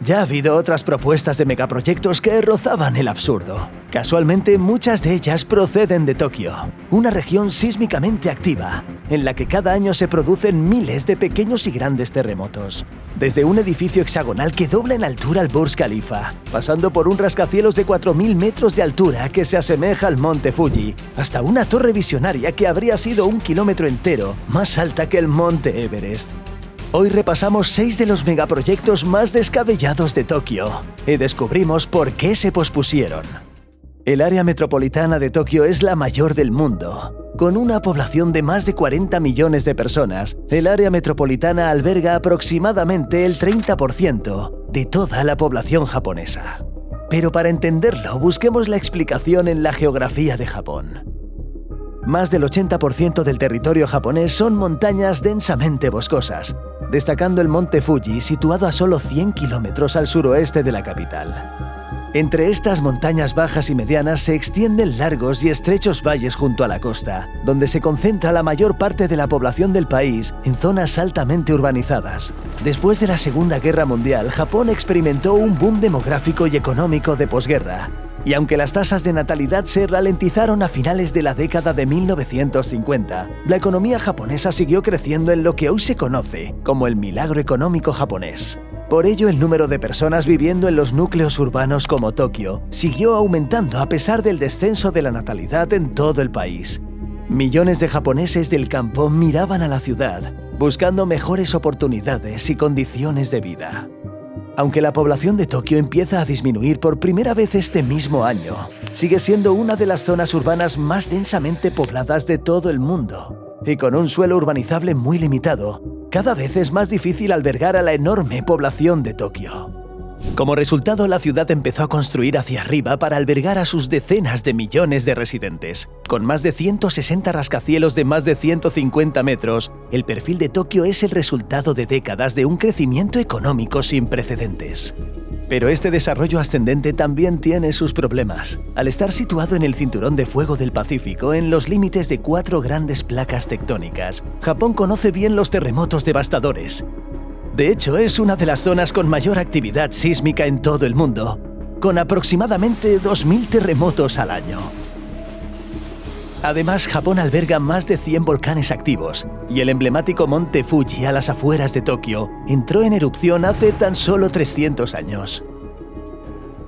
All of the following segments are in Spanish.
Ya ha habido otras propuestas de megaproyectos que rozaban el absurdo. Casualmente, muchas de ellas proceden de Tokio, una región sísmicamente activa, en la que cada año se producen miles de pequeños y grandes terremotos. Desde un edificio hexagonal que dobla en altura al Burj Khalifa, pasando por un rascacielos de 4.000 metros de altura que se asemeja al monte Fuji, hasta una torre visionaria que habría sido 1 kilómetro entero más alta que el monte Everest. Hoy repasamos 6 de los megaproyectos más descabellados de Tokio y descubrimos por qué se pospusieron. El área metropolitana de Tokio es la mayor del mundo. Con una población de más de 40 millones de personas, el área metropolitana alberga aproximadamente el 30% de toda la población japonesa. Pero para entenderlo, busquemos la explicación en la geografía de Japón. Más del 80% del territorio japonés son montañas densamente boscosas, destacando el monte Fuji, situado a solo 100 kilómetros al suroeste de la capital. Entre estas montañas bajas y medianas se extienden largos y estrechos valles junto a la costa, donde se concentra la mayor parte de la población del país en zonas altamente urbanizadas. Después de la Segunda Guerra Mundial, Japón experimentó un boom demográfico y económico de posguerra. Y aunque las tasas de natalidad se ralentizaron a finales de la década de 1950, la economía japonesa siguió creciendo en lo que hoy se conoce como el milagro económico japonés. Por ello, el número de personas viviendo en los núcleos urbanos como Tokio siguió aumentando a pesar del descenso de la natalidad en todo el país. Millones de japoneses del campo miraban a la ciudad, buscando mejores oportunidades y condiciones de vida. Aunque la población de Tokio empieza a disminuir por primera vez este mismo año, sigue siendo una de las zonas urbanas más densamente pobladas de todo el mundo. Y con un suelo urbanizable muy limitado, cada vez es más difícil albergar a la enorme población de Tokio. Como resultado, la ciudad empezó a construir hacia arriba para albergar a sus decenas de millones de residentes. Con más de 160 rascacielos de más de 150 metros, el perfil de Tokio es el resultado de décadas de un crecimiento económico sin precedentes. Pero este desarrollo ascendente también tiene sus problemas. Al estar situado en el cinturón de fuego del Pacífico, en los límites de 4 grandes placas tectónicas, Japón conoce bien los terremotos devastadores. De hecho, es una de las zonas con mayor actividad sísmica en todo el mundo, con aproximadamente 2.000 terremotos al año. Además, Japón alberga más de 100 volcanes activos, y el emblemático monte Fuji a las afueras de Tokio entró en erupción hace tan solo 300 años.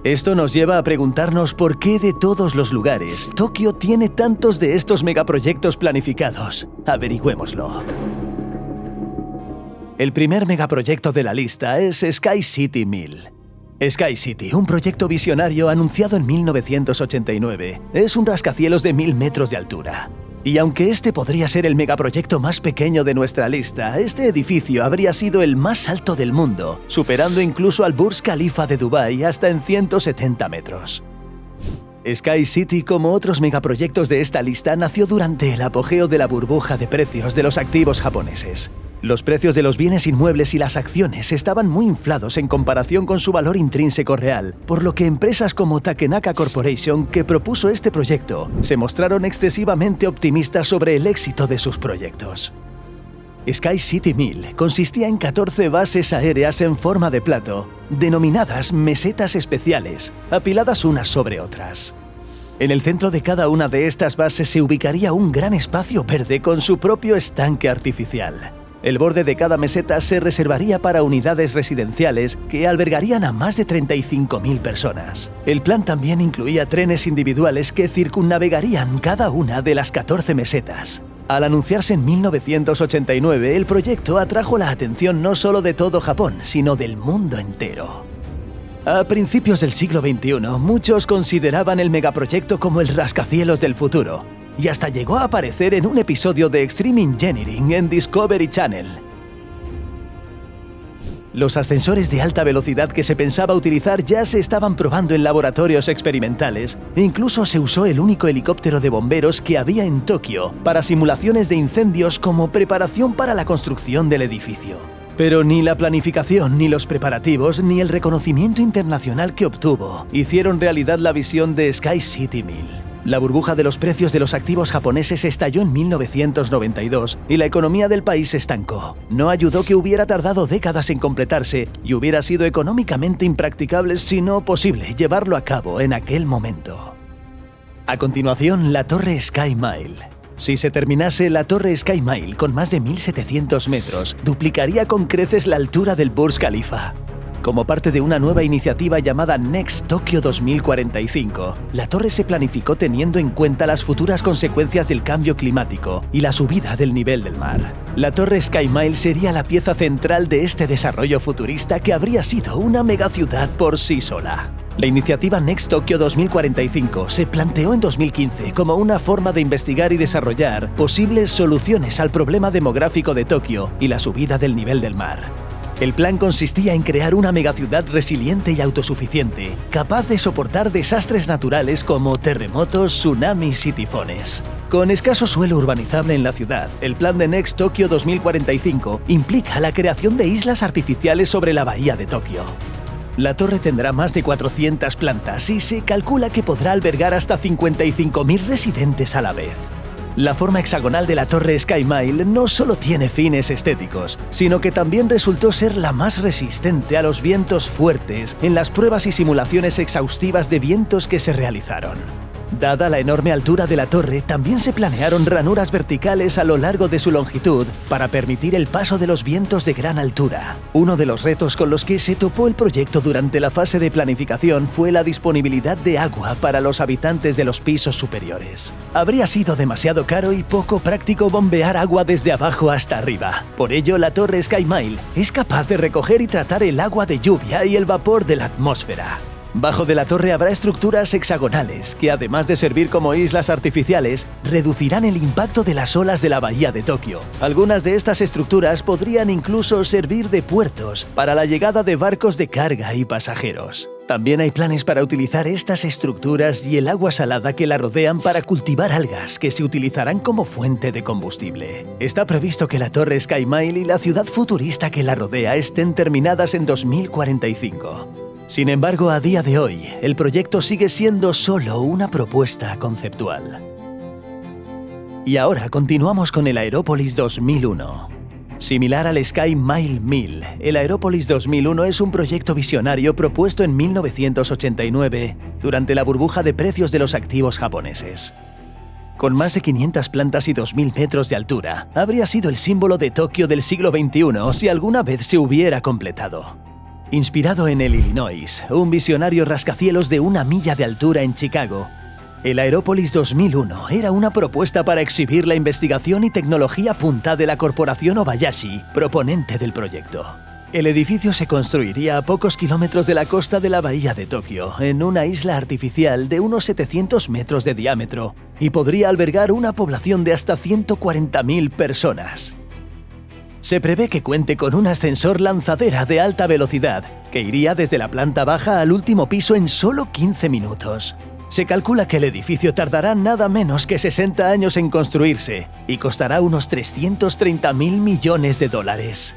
Esto nos lleva a preguntarnos por qué de todos los lugares, Tokio tiene tantos de estos megaproyectos planificados. Averigüémoslo. El primer megaproyecto de la lista es Sky City 1000. Sky City, un proyecto visionario anunciado en 1989, es un rascacielos de 1.000 metros de altura. Y aunque este podría ser el megaproyecto más pequeño de nuestra lista, este edificio habría sido el más alto del mundo, superando incluso al Burj Khalifa de Dubái hasta en 170 metros. Sky City, como otros megaproyectos de esta lista, nació durante el apogeo de la burbuja de precios de los activos japoneses. Los precios de los bienes inmuebles y las acciones estaban muy inflados en comparación con su valor intrínseco real, por lo que empresas como Takenaka Corporation, que propuso este proyecto, se mostraron excesivamente optimistas sobre el éxito de sus proyectos. Sky City 1000 consistía en 14 bases aéreas en forma de plato, denominadas mesetas especiales, apiladas unas sobre otras. En el centro de cada una de estas bases se ubicaría un gran espacio verde con su propio estanque artificial. El borde de cada meseta se reservaría para unidades residenciales que albergarían a más de 35.000 personas. El plan también incluía trenes individuales que circunnavegarían cada una de las 14 mesetas. Al anunciarse en 1989, el proyecto atrajo la atención no solo de todo Japón, sino del mundo entero. A principios del siglo XXI, muchos consideraban el megaproyecto como el rascacielos del futuro, y hasta llegó a aparecer en un episodio de Extreme Engineering en Discovery Channel. Los ascensores de alta velocidad que se pensaba utilizar ya se estaban probando en laboratorios experimentales, e incluso se usó el único helicóptero de bomberos que había en Tokio para simulaciones de incendios como preparación para la construcción del edificio. Pero ni la planificación, ni los preparativos, ni el reconocimiento internacional que obtuvo hicieron realidad la visión de Sky City 1000. La burbuja de los precios de los activos japoneses estalló en 1992 y la economía del país se estancó. No ayudó que hubiera tardado décadas en completarse y hubiera sido económicamente impracticable, si no posible, llevarlo a cabo en aquel momento. A continuación, la Torre Sky Mile. Si se terminase, la Torre Sky Mile, con más de 1.700 metros, duplicaría con creces la altura del Burj Khalifa. Como parte de una nueva iniciativa llamada Next Tokyo 2045, la torre se planificó teniendo en cuenta las futuras consecuencias del cambio climático y la subida del nivel del mar. La Torre Sky Mile sería la pieza central de este desarrollo futurista que habría sido una megaciudad por sí sola. La iniciativa Next Tokyo 2045 se planteó en 2015 como una forma de investigar y desarrollar posibles soluciones al problema demográfico de Tokio y la subida del nivel del mar. El plan consistía en crear una megaciudad resiliente y autosuficiente, capaz de soportar desastres naturales como terremotos, tsunamis y tifones. Con escaso suelo urbanizable en la ciudad, el plan de Next Tokyo 2045 implica la creación de islas artificiales sobre la bahía de Tokio. La torre tendrá más de 400 plantas y se calcula que podrá albergar hasta 55.000 residentes a la vez. La forma hexagonal de la Torre Sky Mile no solo tiene fines estéticos, sino que también resultó ser la más resistente a los vientos fuertes en las pruebas y simulaciones exhaustivas de vientos que se realizaron. Dada la enorme altura de la torre, también se planearon ranuras verticales a lo largo de su longitud para permitir el paso de los vientos de gran altura. Uno de los retos con los que se topó el proyecto durante la fase de planificación fue la disponibilidad de agua para los habitantes de los pisos superiores. Habría sido demasiado caro y poco práctico bombear agua desde abajo hasta arriba. Por ello, la Torre Sky Mile es capaz de recoger y tratar el agua de lluvia y el vapor de la atmósfera. Bajo de la torre habrá estructuras hexagonales que, además de servir como islas artificiales, reducirán el impacto de las olas de la bahía de Tokio. Algunas de estas estructuras podrían incluso servir de puertos para la llegada de barcos de carga y pasajeros. También hay planes para utilizar estas estructuras y el agua salada que la rodean para cultivar algas que se utilizarán como fuente de combustible. Está previsto que la Torre Sky Mile y la ciudad futurista que la rodea estén terminadas en 2045. Sin embargo, a día de hoy, el proyecto sigue siendo solo una propuesta conceptual. Y ahora continuamos con el Aerópolis 2001. Similar al Sky Mile 1000, el Aerópolis 2001 es un proyecto visionario propuesto en 1989 durante la burbuja de precios de los activos japoneses. Con más de 500 plantas y 2.000 metros de altura, habría sido el símbolo de Tokio del siglo XXI si alguna vez se hubiera completado. Inspirado en el Illinois, un visionario rascacielos de 1 milla de altura en Chicago, el Aerópolis 2001 era una propuesta para exhibir la investigación y tecnología punta de la corporación Obayashi, proponente del proyecto. El edificio se construiría a pocos kilómetros de la costa de la bahía de Tokio, en una isla artificial de unos 700 metros de diámetro, y podría albergar una población de hasta 140.000 personas. Se prevé que cuente con un ascensor lanzadera de alta velocidad, que iría desde la planta baja al último piso en solo 15 minutos. Se calcula que el edificio tardará nada menos que 60 años en construirse y costará unos 330.000 millones de dólares.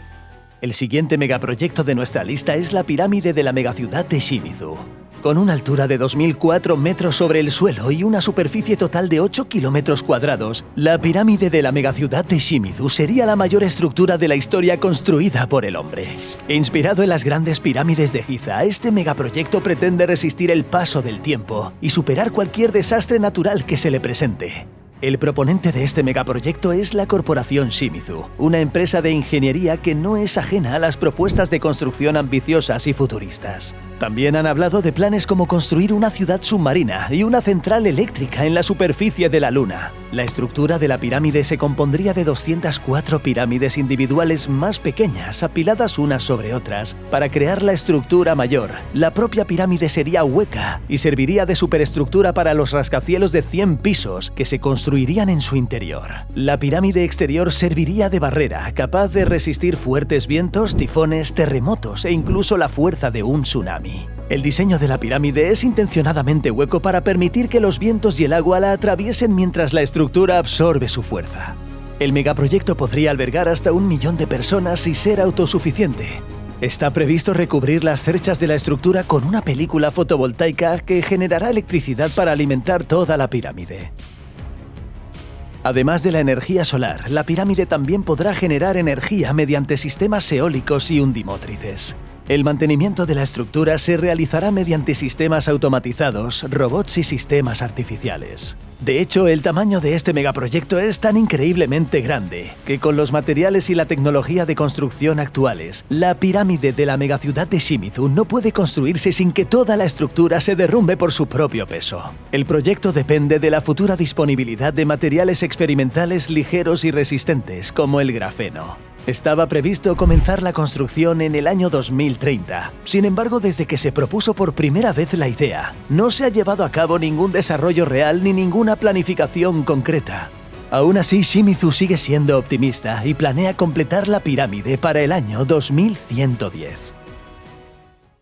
El siguiente megaproyecto de nuestra lista es la pirámide de la megaciudad de Shimizu. Con una altura de 2.004 metros sobre el suelo y una superficie total de 8 kilómetros cuadrados, la pirámide de la megaciudad de Shimizu sería la mayor estructura de la historia construida por el hombre. Inspirado en las grandes pirámides de Giza, este megaproyecto pretende resistir el paso del tiempo y superar cualquier desastre natural que se le presente. El proponente de este megaproyecto es la corporación Shimizu, una empresa de ingeniería que no es ajena a las propuestas de construcción ambiciosas y futuristas. También han hablado de planes como construir una ciudad submarina y una central eléctrica en la superficie de la Luna. La estructura de la pirámide se compondría de 204 pirámides individuales más pequeñas, apiladas unas sobre otras, para crear la estructura mayor. La propia pirámide sería hueca y serviría de superestructura para los rascacielos de 100 pisos que se construirían en su interior. La pirámide exterior serviría de barrera, capaz de resistir fuertes vientos, tifones, terremotos e incluso la fuerza de un tsunami. El diseño de la pirámide es intencionadamente hueco para permitir que los vientos y el agua la atraviesen mientras la estructura absorbe su fuerza. El megaproyecto podría albergar hasta 1 millón de personas y ser autosuficiente. Está previsto recubrir las cerchas de la estructura con una película fotovoltaica que generará electricidad para alimentar toda la pirámide. Además de la energía solar, la pirámide también podrá generar energía mediante sistemas eólicos y undimótrices. El mantenimiento de la estructura se realizará mediante sistemas automatizados, robots y sistemas artificiales. De hecho, el tamaño de este megaproyecto es tan increíblemente grande que con los materiales y la tecnología de construcción actuales, la pirámide de la megaciudad de Shimizu no puede construirse sin que toda la estructura se derrumbe por su propio peso. El proyecto depende de la futura disponibilidad de materiales experimentales ligeros y resistentes, como el grafeno. Estaba previsto comenzar la construcción en el año 2030. Sin embargo, desde que se propuso por primera vez la idea, no se ha llevado a cabo ningún desarrollo real ni ninguna planificación concreta. Aún así, Shimizu sigue siendo optimista y planea completar la pirámide para el año 2110.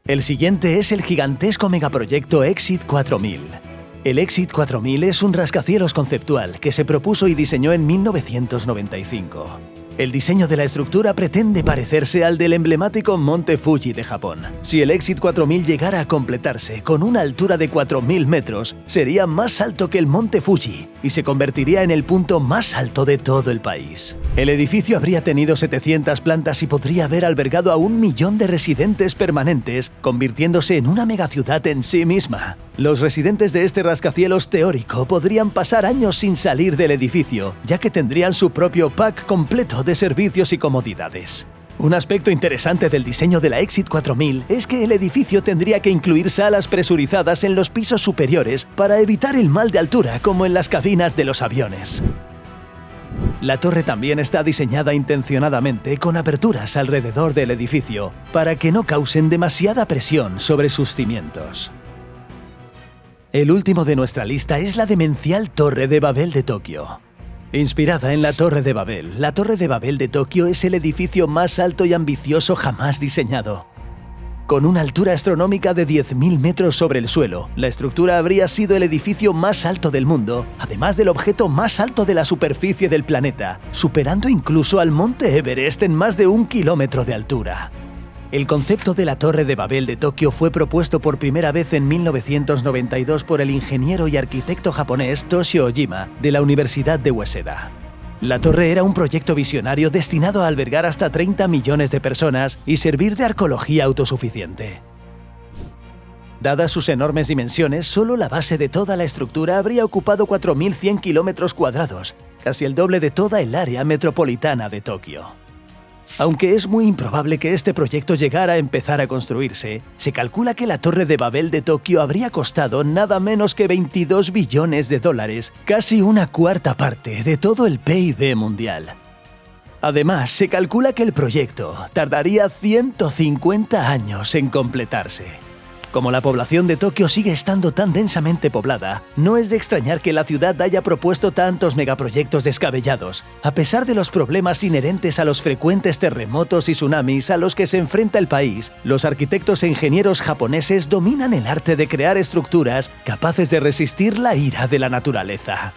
El siguiente es el gigantesco megaproyecto Exit 4000. El Exit 4000 es un rascacielos conceptual que se propuso y diseñó en 1995. El diseño de la estructura pretende parecerse al del emblemático Monte Fuji de Japón. Si el Exit 4000 llegara a completarse con una altura de 4.000 metros, sería más alto que el Monte Fuji y se convertiría en el punto más alto de todo el país. El edificio habría tenido 700 plantas y podría haber albergado a 1 millón de residentes permanentes, convirtiéndose en una megaciudad en sí misma. Los residentes de este rascacielos teórico podrían pasar años sin salir del edificio, ya que tendrían su propio pack completo de servicios y comodidades. Un aspecto interesante del diseño de la Exit 4000 es que el edificio tendría que incluir salas presurizadas en los pisos superiores para evitar el mal de altura como en las cabinas de los aviones. La torre también está diseñada intencionadamente con aperturas alrededor del edificio para que no causen demasiada presión sobre sus cimientos. El último de nuestra lista es la demencial Torre de Babel de Tokio. Inspirada en la Torre de Babel de Tokio es el edificio más alto y ambicioso jamás diseñado. Con una altura astronómica de 10.000 metros sobre el suelo, la estructura habría sido el edificio más alto del mundo, además del objeto más alto de la superficie del planeta, superando incluso al Monte Everest en más de 1 kilómetro de altura. El concepto de la Torre de Babel de Tokio fue propuesto por primera vez en 1992 por el ingeniero y arquitecto japonés Toshio Ojima de la Universidad de Waseda. La torre era un proyecto visionario destinado a albergar hasta 30 millones de personas y servir de arqueología autosuficiente. Dadas sus enormes dimensiones, solo la base de toda la estructura habría ocupado 4.100 kilómetros cuadrados, casi el doble de toda el área metropolitana de Tokio. Aunque es muy improbable que este proyecto llegara a empezar a construirse, se calcula que la Torre de Babel de Tokio habría costado nada menos que 22 billones de dólares, casi una cuarta parte de todo el PIB mundial. Además, se calcula que el proyecto tardaría 150 años en completarse. Como la población de Tokio sigue estando tan densamente poblada, no es de extrañar que la ciudad haya propuesto tantos megaproyectos descabellados, a pesar de los problemas inherentes a los frecuentes terremotos y tsunamis a los que se enfrenta el país. Los arquitectos e ingenieros japoneses dominan el arte de crear estructuras capaces de resistir la ira de la naturaleza.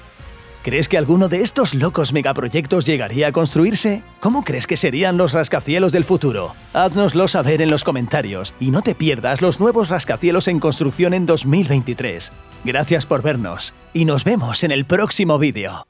¿Crees que alguno de estos locos megaproyectos llegaría a construirse? ¿Cómo crees que serían los rascacielos del futuro? Háznoslo saber en los comentarios y no te pierdas los nuevos rascacielos en construcción en 2023. Gracias por vernos y nos vemos en el próximo vídeo.